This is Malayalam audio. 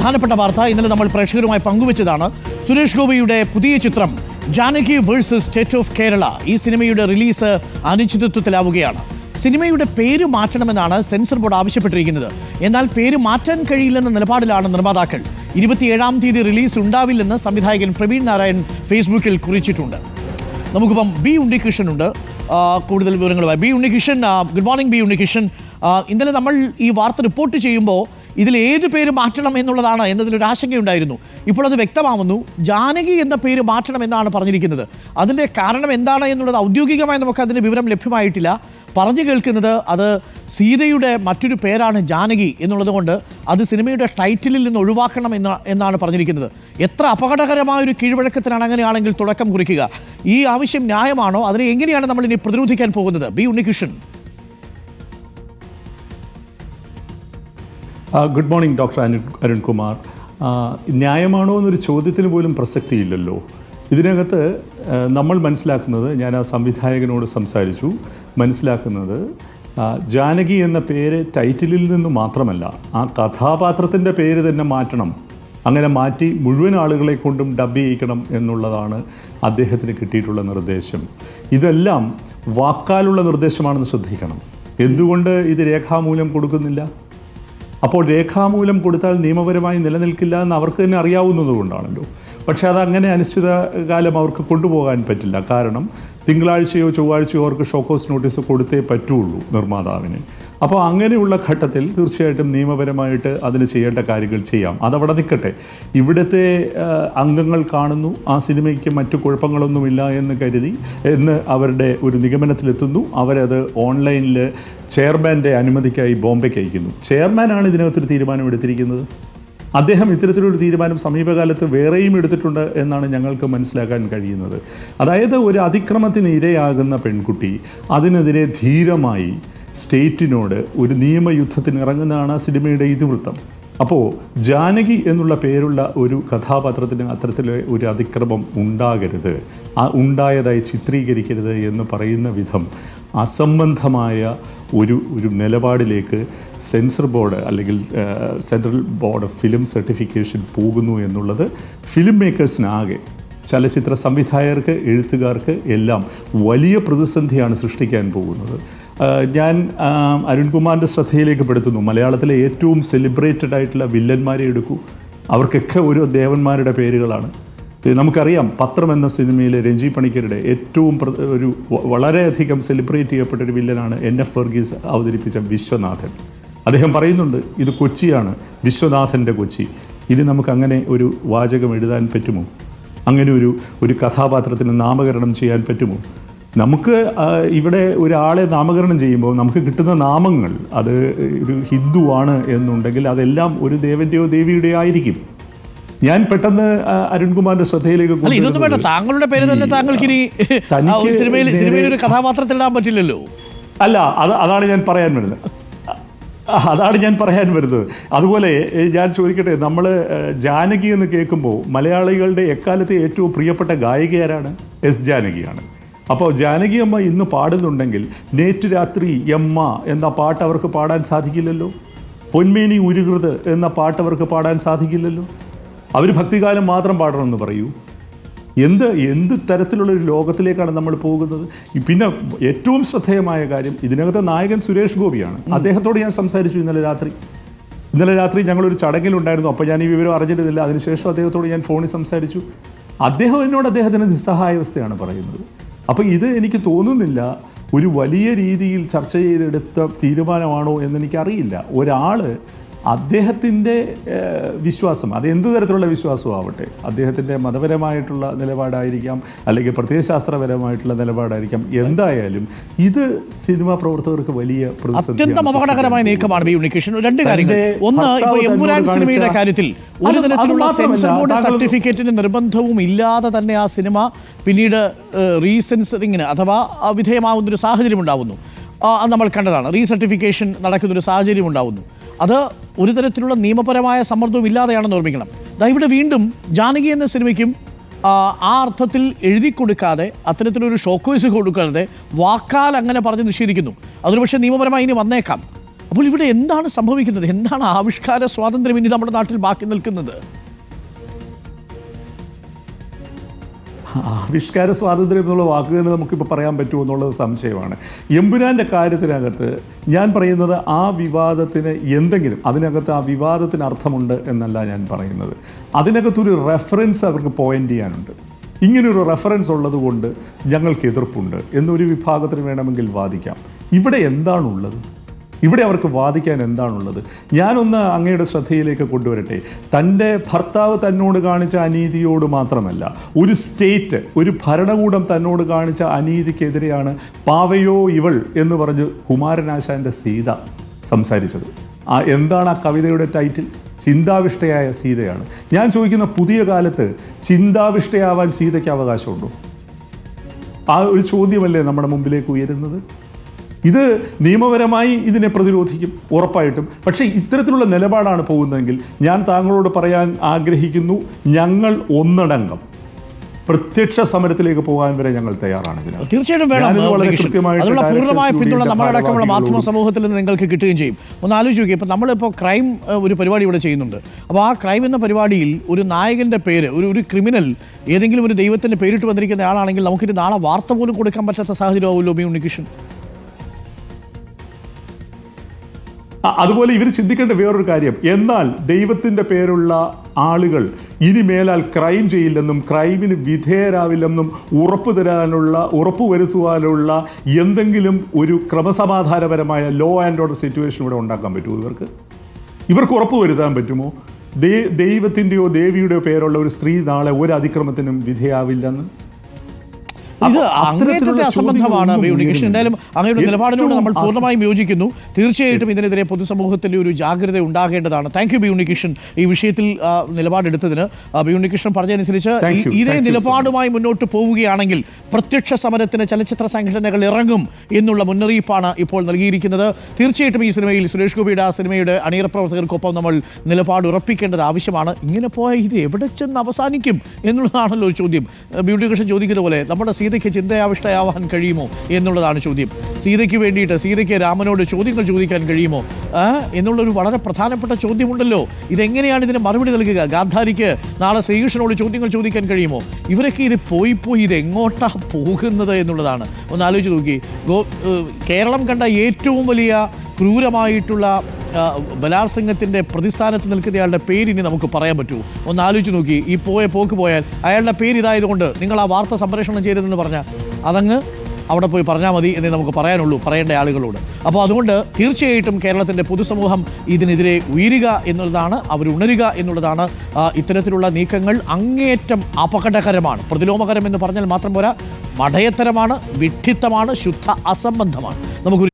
പ്രധാനപ്പെട്ട വാർത്ത ഇന്നലെ നമ്മൾ പ്രേക്ഷകരുമായി പങ്കുവച്ചതാണ്. സുരേഷ് ഗോപിയുടെ പുതിയ ചിത്രം Janaki versus state of Kerala. ഈ സിനിമയുടെ റിലീസ് അനിശ്ചിതത്വത്തിലാവുകയാണ്. സിനിമയുടെ പേര് മാറ്റണമെന്നാണ് സെൻസർ ബോർഡ് ആവശ്യപ്പെട്ടിരിക്കുന്നത്. എന്നാൽ പേര് മാറ്റാൻ കഴിയില്ലെന്ന നിലപാടിലാണ് നിർമ്മാതാക്കൾ. 27-ാം തീയതി റിലീസ് ഉണ്ടാവില്ലെന്ന് സംവിധായകൻ പ്രവീൺ നാരായൺ ഫേസ്ബുക്കിൽ കുറിച്ചിട്ടുണ്ട്. നമുക്കിപ്പം ബി ഉണ്ണികൃഷ്ണൻ ഉണ്ട് കൂടുതൽ വിവരങ്ങളുമായി. B Unnikrishnan, good morning. B Unnikrishnan, ഇന്നലെ നമ്മൾ ഈ വാർത്ത റിപ്പോർട്ട് ചെയ്യുമ്പോൾ ഇതിൽ ഏത് പേര് മാറ്റണം എന്നുള്ളതാണ് എന്നതിലൊരു ആശങ്കയുണ്ടായിരുന്നു. ഇപ്പോൾ അത് വ്യക്തമാവുന്നു. ജാനകി എന്ന പേര് മാറ്റണം എന്നാണ് പറഞ്ഞിരിക്കുന്നത്. അതിൻ്റെ കാരണം എന്താണ് എന്നുള്ളത് ഔദ്യോഗികമായി നമുക്ക് അതിൻ്റെ വിവരം ലഭ്യമായിട്ടില്ല. പറഞ്ഞു കേൾക്കുന്നത് അത് സീതയുടെ മറ്റൊരു പേരാണ് ജാനകി എന്നുള്ളത് കൊണ്ട് അത് സിനിമയുടെ ടൈറ്റിലിൽ നിന്ന് ഒഴിവാക്കണം എന്നാണ് പറഞ്ഞിരിക്കുന്നത്. എത്ര അപകടകരമായൊരു കീഴ്വഴക്കത്തിനാണ് അങ്ങനെയാണെങ്കിൽ തുടക്കം കുറിക്കുക? ഈ ആവശ്യം ന്യായമാണോ? അതിനെ എങ്ങനെയാണ് നമ്മൾ ഇനി പ്രതിരോധിക്കാൻ പോകുന്നത്? B Unnikrishnan. Good morning doctor Arunkumar. ന്യായമാണോ എന്നൊരു ചോദ്യത്തിന് പോലും പ്രസക്തിയില്ലല്ലോ. ഇതിനകത്ത് നമ്മൾ മനസ്സിലാക്കുന്നത്, ഞാൻ ആ സംവിധായകനോട് സംസാരിച്ചു, മനസ്സിലാക്കുന്നത് ജാനകി എന്ന പേര് ടൈറ്റിലിൽ നിന്ന് മാത്രമല്ല, ആ കഥാപാത്രത്തിൻ്റെ പേര് തന്നെ മാറ്റണം. അങ്ങനെ മാറ്റി മുഴുവൻ ആളുകളെ കൊണ്ടും ഡബ് ചെയ്യിക്കണം എന്നുള്ളതാണ് അദ്ദേഹത്തിന് കിട്ടിയിട്ടുള്ള നിർദ്ദേശം. ഇതെല്ലാം വാക്കാലുള്ള നിർദ്ദേശമാണെന്ന് ശ്രദ്ധിക്കണം. എന്തുകൊണ്ട് ഇത് രേഖാമൂലം കൊടുക്കുന്നില്ല? അപ്പോൾ രേഖാമൂലം കൊടുത്താൽ നിയമപരമായി നിലനിൽക്കില്ല എന്ന് അവർക്ക് തന്നെ അറിയാവുന്നത് കൊണ്ടാണല്ലോ. പക്ഷേ അതങ്ങനെ അനിശ്ചിതകാലം അവർക്ക് കൊണ്ടുപോകാൻ പറ്റില്ല. കാരണം തിങ്കളാഴ്ചയോ ചൊവ്വാഴ്ചയോ അവർക്ക് ഷോക്കോസ് നോട്ടീസ് കൊടുത്തേ പറ്റുള്ളൂ നിർമ്മാതാവിന്. അപ്പോൾ അങ്ങനെയുള്ള ഘട്ടത്തിൽ തീർച്ചയായിട്ടും നിയമപരമായിട്ട് അതിന് ചെയ്യേണ്ട കാര്യങ്ങൾ ചെയ്യാം. അതവിടെ നിൽക്കട്ടെ. ഇവിടുത്തെ അംഗങ്ങൾ കാണുന്നു ആ സിനിമയ്ക്ക് മറ്റു കുഴപ്പങ്ങളൊന്നുമില്ല എന്ന് അവരുടെ ഒരു നിഗമനത്തിലെത്തുന്നു. അവരത് ഓൺലൈനിൽ ചെയർമാൻ്റെ അനുമതിക്കായി ബോംബെക്ക് അയക്കുന്നു. ചെയർമാനാണ് ഇതിനകത്തൊരു തീരുമാനം എടുത്തിരിക്കുന്നത്. അദ്ദേഹം ഇത്തരത്തിലൊരു തീരുമാനം സമീപകാലത്ത് വേറെയും എടുത്തിട്ടുണ്ട് എന്നാണ് ഞങ്ങൾക്ക് മനസ്സിലാക്കാൻ കഴിയുന്നത്. അതായത് ഒരു അതിക്രമത്തിന് ഇരയാകുന്ന പെൺകുട്ടി അതിനെതിരെ ധീരമായി സ്റ്റേറ്റിനോട് ഒരു നിയമയുദ്ധത്തിന് ഇറങ്ങുന്നതാണ് ആ സിനിമയുടെ ഇതിവൃത്തം. അപ്പോൾ ജാനകി എന്നുള്ള പേരുള്ള ഒരു കഥാപാത്രത്തിന് അത്തരത്തിലെ ഒരു അതിക്രമം ഉണ്ടാകരുത്, ഉണ്ടായതായി ചിത്രീകരിക്കരുത് എന്ന് പറയുന്ന വിധം അസംബന്ധമായ ഒരു നിലപാടിലേക്ക് സെൻസർ ബോർഡ് അല്ലെങ്കിൽ central board of film certification പോകുന്നു എന്നുള്ളത് ഫിലിം മേക്കേഴ്സിനാകെ, ചലച്ചിത്ര സംവിധായകർക്ക്, എഴുത്തുകാർക്ക് എല്ലാം വലിയ പ്രതിസന്ധിയാണ് സൃഷ്ടിക്കാൻ പോകുന്നത്. ഞാൻ അരുൺകുമാറിൻ്റെ ശ്രദ്ധയിലേക്ക് പെടുത്തുന്നു. മലയാളത്തിലെ ഏറ്റവും സെലിബ്രേറ്റഡ് ആയിട്ടുള്ള വില്ലന്മാരെ എടുക്കൂ, അവർക്കൊക്കെ ഓരോ ദേവന്മാരുടെ പേരുകളാണ്. നമുക്കറിയാം, പത്രം എന്ന സിനിമയിലെ രഞ്ജി പണിക്കരുടെ ഏറ്റവും വളരെയധികം സെലിബ്രേറ്റ് ചെയ്യപ്പെട്ടൊരു വില്ലനാണ് NF വർഗീസ് അവതരിപ്പിച്ച വിശ്വനാഥൻ. അദ്ദേഹം പറയുന്നുണ്ട്, ഇത് കൊച്ചിയാണ്, വിശ്വനാഥൻ്റെ കൊച്ചി. ഇനി നമുക്കങ്ങനെ ഒരു വാചകം എഴുതാൻ പറ്റുമോ? അങ്ങനെ ഒരു കഥാപാത്രത്തിന് നാമകരണം ചെയ്യാൻ പറ്റുമോ? നമുക്ക് ഇവിടെ ഒരാളെ നാമകരണം ചെയ്യുമ്പോൾ നമുക്ക് കിട്ടുന്ന നാമങ്ങൾ അത് ഒരു ഹിന്ദുവാണ് എന്നുണ്ടെങ്കിൽ അതെല്ലാം ഒരു ദേവൻ്റെയോ ദേവിയുടെയോ ആയിരിക്കും. ഞാൻ പെട്ടെന്ന് അരുൺകുമാറിന്റെ ശ്രദ്ധയിലേക്ക് താങ്കളുടെ പേര് തന്നെ താങ്കൾക്ക് സിനിമയിൽ ഒരു കഥാപാത്രത്തിലിടാൻ പറ്റില്ലല്ലോ. അല്ല, അതാണ് ഞാൻ പറയാൻ വരുന്നത്. അതുപോലെ ഞാൻ ചോദിക്കട്ടെ, നമ്മൾ ജാനകി എന്ന് കേൾക്കുമ്പോൾ മലയാളികളുടെ എക്കാലത്തെ ഏറ്റവും പ്രിയപ്പെട്ട ഗായിക ആരാണ്? എസ് ജാനകിയാണ്. അപ്പോൾ ജാനകി അമ്മ ഇന്ന് പാടുന്നുണ്ടെങ്കിൽ നേറ്റു രാത്രി എമ്മ എന്ന പാട്ട് അവർക്ക് പാടാൻ സാധിക്കില്ലല്ലോ. പൊന്മേനി ഉരുകൃത് എന്ന പാട്ട് അവർക്ക് പാടാൻ സാധിക്കില്ലല്ലോ. അവർ ഭക്തിഗാനം മാത്രം പാടണമെന്ന് പറയൂ. എന്ത് തരത്തിലുള്ളൊരു ലോകത്തിലേക്കാണ് നമ്മൾ പോകുന്നത്? പിന്നെ ഏറ്റവും ശ്രദ്ധേയമായ കാര്യം, ഇതിനകത്തെ നായകൻ സുരേഷ് ഗോപിയാണ്. അദ്ദേഹത്തോട് ഞാൻ സംസാരിച്ചു ഇന്നലെ രാത്രി ഞങ്ങളൊരു ചടങ്ങിലുണ്ടായിരുന്നു. അപ്പോൾ ഞാൻ ഈ വിവരം അറിഞ്ഞിരുന്നില്ല. അതിനുശേഷം അദ്ദേഹത്തോട് ഞാൻ ഫോണിൽ സംസാരിച്ചു. അദ്ദേഹം എന്നോട് അദ്ദേഹത്തിൻ്റെ നിസ്സഹായാവസ്ഥയാണ് പറയുന്നത്. അപ്പോൾ ഇത് എനിക്ക് തോന്നുന്നില്ല ഒരു വലിയ രീതിയിൽ ചർച്ച ചെയ്തെടുത്ത തീരുമാനമാണോ എന്നെനിക്കറിയില്ല. ഒരാൾ അദ്ദേഹത്തിൻ്റെ വിശ്വാസം, അത് എന്ത് തരത്തിലുള്ള വിശ്വാസവും ആവട്ടെ, അദ്ദേഹത്തിൻ്റെ മതപരമായിട്ടുള്ള നിലപാടായിരിക്കാം, അല്ലെങ്കിൽ പ്രത്യയശാസ്ത്രപരമായിട്ടുള്ള നിലപാടായിരിക്കാം, എന്തായാലും ഇത് സിനിമാ പ്രവർത്തകർക്ക് വലിയ അത്യന്തം അപകടകരമായ നീക്കമാണ്. ബി ഉണ്ണികൃഷ്ണൻ, രണ്ട് കാര്യങ്ങൾ. ഒന്ന്, ഇപ്പോൾ എമ്പുരാൻ സിനിമയുടെ കാര്യത്തിൽ ഒരു തരത്തിലുള്ള സെൻസർ ബോർഡ് സർട്ടിഫിക്കറ്റിന് നിർബന്ധവും ഇല്ലാതെ തന്നെ ആ സിനിമ പിന്നീട് റീസെൻസറിങ്ങിന് അഥവാ വിധേയമാവുന്നൊരു സാഹചര്യം ഉണ്ടാവുന്നു. നമ്മൾ കണ്ടതാണ്. റീസർട്ടിഫിക്കേഷൻ നടക്കുന്നൊരു സാഹചര്യം ഉണ്ടാവുന്നു. അത് ഒരു തരത്തിലുള്ള നിയമപരമായ സമ്മർദ്ദവും ഇല്ലാതെയാണെന്ന് ഓർമ്മിക്കണം. ഇവിടെ വീണ്ടും ജാനകി എന്ന സിനിമയ്ക്കും ആ അർത്ഥത്തിൽ എഴുതി കൊടുക്കാതെ, അത്തരത്തിലൊരു ഷോക്കോയ്സ് കൊടുക്കാതെ വാക്കാൽ അങ്ങനെ പറഞ്ഞ് നിഷേധിക്കുന്നു. അതൊരു പക്ഷേ നിയമപരമായി ഇനി വന്നേക്കാം. അപ്പോൾ ഇവിടെ എന്താണ് സംഭവിക്കുന്നത്? എന്താണ് ആവിഷ്കാര സ്വാതന്ത്ര്യം ഇനി നമ്മുടെ നാട്ടിൽ ബാക്കി നിൽക്കുന്നത്? ആവിഷ്കാര സ്വാതന്ത്ര്യം എന്നുള്ള വാക്ക് തന്നെ നമുക്കിപ്പോൾ പറയാൻ പറ്റുമോ എന്നുള്ളത് സംശയമാണ്. എമ്പുരാൻ്റെ കാര്യത്തിനകത്ത് ഞാൻ പറയുന്നത് ആ വിവാദത്തിന് എന്തെങ്കിലും അതിനകത്ത് ആ വിവാദത്തിന് അർത്ഥമുണ്ട് എന്നല്ല ഞാൻ പറയുന്നത്. അതിനകത്തൊരു റെഫറൻസ് അവർക്ക് പോയിന്റ് ചെയ്യാനുണ്ട്. ഇങ്ങനൊരു റെഫറൻസ് ഉള്ളത് കൊണ്ട് ഞങ്ങൾക്ക് എതിർപ്പുണ്ട് എന്നൊരു വിഭാഗത്തിന് വേണമെങ്കിൽ വാദിക്കാം. ഇവിടെ എന്താണുള്ളത്? ഇവിടെ അവർക്ക് വാദിക്കാൻ എന്താണുള്ളത്? ഞാനൊന്ന് അങ്ങയുടെ ശ്രദ്ധയിലേക്ക് കൊണ്ടുവരട്ടെ. തൻ്റെ ഭർത്താവ് തന്നോട് കാണിച്ച അനീതിയോട് മാത്രമല്ല, ഒരു സ്റ്റേറ്റ്, ഒരു ഭരണകൂടം തന്നോട് കാണിച്ച അനീതിക്കെതിരെയാണ് പാവയോ ഇവൾ എന്ന് പറഞ്ഞ് കുമാരനാശാൻ്റെ സീത സംസാരിച്ചത്. എന്താണ് ആ കവിതയുടെ ടൈറ്റിൽ? ചിന്താവിഷ്ടയായ സീതയാണ്. ഞാൻ ചോദിക്കുന്ന, പുതിയ കാലത്ത് ചിന്താവിഷ്ടയാവാൻ സീതയ്ക്ക് അവകാശമുണ്ടോ? ആ ഒരു ചോദ്യമല്ലേ നമ്മുടെ മുമ്പിലേക്ക് ഉയരുന്നത്. ഇത് നിയമപരമായി ഇതിനെ പ്രതിരോധിക്കും ഉറപ്പായിട്ടും. പക്ഷേ ഇത്തരത്തിലുള്ള നിലപാടാണ് പോകുന്നതെങ്കിൽ ഞാൻ താങ്കളോട് പറയാൻ ആഗ്രഹിക്കുന്നു, ഞങ്ങൾ ഒന്നടങ്കം പ്രത്യക്ഷ സമരത്തിലേക്ക് പോകാൻ വരെ ഞങ്ങൾ തയ്യാറാണ്. തീർച്ചയായിട്ടും വേണം. അതിനുള്ള പൂർണ്ണമായ പിന്തുണ നമ്മളടക്കമുള്ള മാധ്യമ സമൂഹത്തിൽ നിന്ന് നിങ്ങൾക്ക് കിട്ടുകയും ചെയ്യും. ഒന്ന് ആലോചിച്ച് നോക്കി, ഇപ്പോൾ നമ്മളിപ്പോൾ ക്രൈം ഒരു പരിപാടി ഇവിടെ ചെയ്യുന്നുണ്ട്. അപ്പോൾ ആ ക്രൈം എന്ന പരിപാടിയിൽ ഒരു നായകൻ്റെ പേര്, ഒരു ക്രിമിനൽ ഏതെങ്കിലും ഒരു ദൈവത്തിൻ്റെ പേരിട്ട് വന്നിരിക്കുന്ന ആളാണെങ്കിൽ നമുക്കിത് നാളെ വാർത്ത പോലും കൊടുക്കാൻ പറ്റാത്ത സാഹചര്യമാവുമല്ലോ ബി ഉണ്ണികൃഷ്ണൻ. അതുപോലെ ഇവർ ചിന്തിക്കേണ്ട വേറൊരു കാര്യം, എന്നാൽ ദൈവത്തിൻ്റെ പേരുള്ള ആളുകൾ ഇനി മേലാൽ ക്രൈം ചെയ്യില്ലെന്നും ക്രൈമിന് വിധേയരാവില്ലെന്നും ഉറപ്പുവരുത്തുവാനുള്ള എന്തെങ്കിലും ഒരു ക്രമസമാധാനപരമായ ലോ ആൻഡ് ഓർഡർ സിറ്റുവേഷൻ ഇവിടെ ഉണ്ടാക്കാൻ പറ്റുമോ? ഇവർക്ക് ഉറപ്പുവരുത്താൻ പറ്റുമോ? ദൈവത്തിൻ്റെയോ ദേവിയുടെയോ പേരുള്ള ഒരു സ്ത്രീ നാളെ ഒരു അതിക്രമത്തിനും വിധേയാവില്ലെന്ന്? ഇത് അങ്ങേറ്റത്തെ അസംബന്ധമാണ് ബി ഉണ്ണികൃഷ്ണൻ. എന്തായാലും അങ്ങയുടെ നിലപാടിനോട് നമ്മൾ പൂർണ്ണമായും യോജിക്കുന്നു. തീർച്ചയായിട്ടും ഇതിനെതിരെ പൊതുസമൂഹത്തിൻ്റെ ഒരു ജാഗ്രത ഉണ്ടാകേണ്ടതാണ്. താങ്ക് യു ബി ഉണ്ണികൃഷ്ണൻ ഈ വിഷയത്തിൽ നിലപാടെടുത്തതിന്. ബി ഉണ്ണികൃഷ്ണൻ പറഞ്ഞതനുസരിച്ച് ഇതേ നിലപാടുമായി മുന്നോട്ട് പോവുകയാണെങ്കിൽ പ്രത്യക്ഷ സമരത്തിന് ചലച്ചിത്ര സംഘടനകൾ ഇറങ്ങും എന്നുള്ള മുന്നറിയിപ്പാണ് ഇപ്പോൾ നൽകിയിരിക്കുന്നത്. തീർച്ചയായിട്ടും ഈ സിനിമയിൽ സുരേഷ് ഗോപിയുടെ ആ സിനിമയുടെ അണിയറ പ്രവർത്തകർക്കൊപ്പം നമ്മൾ നിലപാട് ഉറപ്പിക്കേണ്ടത് ആവശ്യമാണ്. ഇങ്ങനെ പോയാൽ ഇത് എവിടെ ചെന്ന് അവസാനിക്കും എന്നുള്ളതാണല്ലോ ഒരു ചോദ്യം. ബി ഉണ്ണികൃഷ്ണൻ ചോദിക്കുന്ന പോലെ നമ്മുടെ സീതയ്ക്ക് ചിന്തയാവിഷ്ടയാവാൻ കഴിയുമോ എന്നുള്ളതാണ് ചോദ്യം. സീതയ്ക്ക് വേണ്ടിയിട്ട് സീതയ്ക്ക് രാമനോട് ചോദ്യങ്ങൾ ചോദിക്കാൻ കഴിയുമോ എന്നുള്ളൊരു വളരെ പ്രധാനപ്പെട്ട ചോദ്യമുണ്ടല്ലോ. ഇതെങ്ങനെയാണ് ഇതിന് മറുപടി നൽകുക? ഗാന്ധാരിക്ക് നാളെ ശ്രീകൃഷ്ണനോട് ചോദ്യങ്ങൾ ചോദിക്കാൻ കഴിയുമോ? ഇവരൊക്കെ ഇത് പോയി ഇത് എങ്ങോട്ടാ പോകുന്നത് എന്നുള്ളതാണ്. ഒന്ന് ആലോചിച്ച് നോക്കി. കേരളം കണ്ട ഏറ്റവും വലിയ ക്രൂരമായിട്ടുള്ള ബലാത്സംഗത്തിൻ്റെ പ്രതിസ്ഥാനത്ത് നിൽക്കുന്നയാളുടെ പേരിനി നമുക്ക് പറയാൻ പറ്റുമോ? ഒന്ന് ആലോചിച്ച് നോക്കി. ഈ പോക്ക് പോയാൽ അയാളുടെ പേര് ഇതായതുകൊണ്ട് നിങ്ങൾ ആ വാർത്ത സംപ്രേഷണം ചെയ്തതെന്ന് പറഞ്ഞാൽ അതങ്ങ് അവിടെ പോയി പറഞ്ഞാൽ മതി എന്നേ നമുക്ക് പറയാനുള്ളൂ, പറയേണ്ട ആളുകളോട്. അപ്പോൾ അതുകൊണ്ട് തീർച്ചയായിട്ടും കേരളത്തിൻ്റെ പൊതുസമൂഹം ഇതിനെതിരെ ഉയരുക എന്നുള്ളതാണ്, അവരുണരുക എന്നുള്ളതാണ്. ഇത്തരത്തിലുള്ള നീക്കങ്ങൾ അങ്ങേയറ്റം അപകടകരമാണ്. പ്രതിലോമകരം എന്ന് പറഞ്ഞാൽ മാത്രം പോരാ, മഠയത്തരമാണ്, വിഡ്ഢിത്തമാണ്, ശുദ്ധ അസംബന്ധമാണ്. നമുക്കൊരു